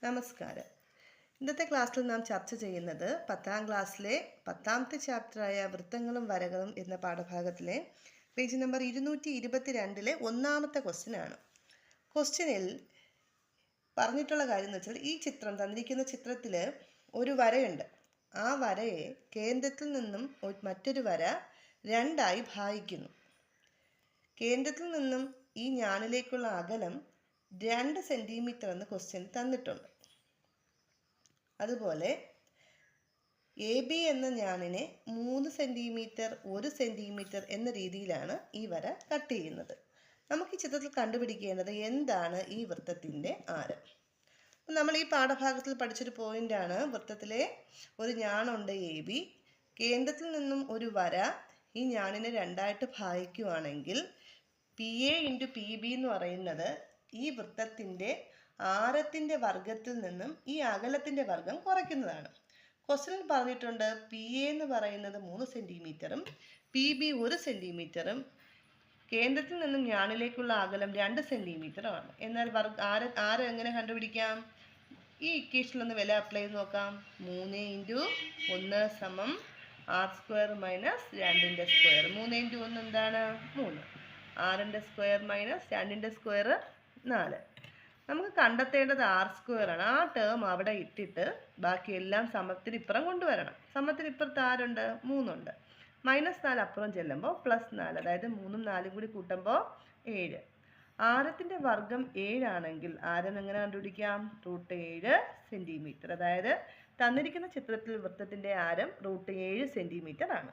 നമസ്കാരം. ഇന്നത്തെ ക്ലാസ്സിൽ നാം ചർച്ച ചെയ്യുന്നത് 10ാം ക്ലാസ്സിലെ 10ാമത്തെ ചാപ്റ്ററായ വൃത്തങ്ങളും വരകളും എന്ന പാഠഭാഗത്തിലെ പേജ് നമ്പർ 222 ഒന്നാമത്തെ ക്വസ്റ്റ്യനാണ്. ക്വസ്റ്റ്യനിൽ പറഞ്ഞിട്ടുള്ള കാര്യം എന്ന് വെച്ചാൽ, ഈ ചിത്രം തന്നിരിക്കുന്ന ചിത്രത്തിൽ ഒരു വരയുണ്ട്. ആ വരയെ കേന്ദ്രത്തിൽ നിന്നും മറ്റൊരു വര രണ്ടായി ഭാഗിക്കുന്നു. കേന്ദ്രത്തിൽ നിന്നും ഈ ഞാണിലേക്കുള്ള അകലം 2 സെൻറ്റിമീറ്റർ എന്ന് ക്വസ്റ്റ്യൻ തന്നിട്ടുണ്ട്. അതുപോലെ എ ബി എന്ന ഞാണിനെ 3 സെൻറ്റിമീറ്റർ 1 സെൻറ്റിമീറ്റർ എന്ന രീതിയിലാണ് ഈ വര കട്ട് ചെയ്യുന്നത്. നമുക്ക് ഈ ചിത്രത്തിൽ കണ്ടുപിടിക്കേണ്ടത് എന്താണ് ഈ വൃത്തത്തിൻ്റെ ആരം. നമ്മൾ ഈ പാഠഭാഗത്തിൽ പഠിച്ചൊരു പോയിൻ്റാണ്, വൃത്തത്തിലെ ഒരു ഞാണുണ്ട് എ ബി. കേന്ദ്രത്തിൽ നിന്നും ഒരു വര ഈ ഞാണിനെ രണ്ടായിട്ട് ഭാഗിക്കുകയാണെങ്കിൽ P A into P B എന്ന് പറയുന്നത് ഈ വൃത്തത്തിൻ്റെ ആരത്തിൻ്റെ വർഗത്തിൽ നിന്നും ഈ അകലത്തിൻ്റെ വർഗം കുറയ്ക്കുന്നതാണ്. ക്വസ്റ്റ്യനിൽ പറഞ്ഞിട്ടുണ്ട് പി എ എന്ന് പറയുന്നത് 3 സെൻറ്റിമീറ്ററും പി ബി 1 സെൻറ്റിമീറ്ററും കേന്ദ്രത്തിൽ നിന്നും ഞാണിലേക്കുള്ള അകലം 2 സെൻറ്റിമീറ്ററുമാണ്. എന്നാൽ ആരം എങ്ങനെ കണ്ടുപിടിക്കാം? ഈ ഇക്വേഷനിലൊന്ന് വില അപ്ലൈ ചെയ്ത് നോക്കാം. 3 × 1 = r² - 2ൻ്റെ സ്ക്വയർ. 3 × 1 എന്താണ്? 3. 6ൻ്റെ സ്ക്വയർ മൈനസ് 2ൻ്റെ സ്ക്വയർ 4. നമുക്ക് കണ്ടെത്തേണ്ടത് r² ആണ്. ആ ടേം അവിടെ ഇട്ടിട്ട് ബാക്കിയെല്ലാം സമത്തിന് ഇപ്പുറം കൊണ്ടുവരണം. സമത്തിന് ഇപ്പുറത്ത് ആരുണ്ട്? 3 ഉണ്ട്. -4 അപ്പുറം ചെല്ലുമ്പോൾ +4, അതായത് 3ഉം 4ഉം കൂടി കൂട്ടുമ്പോൾ 7. ആരത്തിൻ്റെ വർഗം 7 ആണെങ്കിൽ ആരം എങ്ങനെ കണ്ടുപിടിക്കാം? √7 സെൻറ്റിമീറ്റർ. അതായത് തന്നിരിക്കുന്ന ചിത്രത്തിൽ വൃത്തത്തിൻ്റെ ആരം √7 സെൻറ്റിമീറ്റർ ആണ്.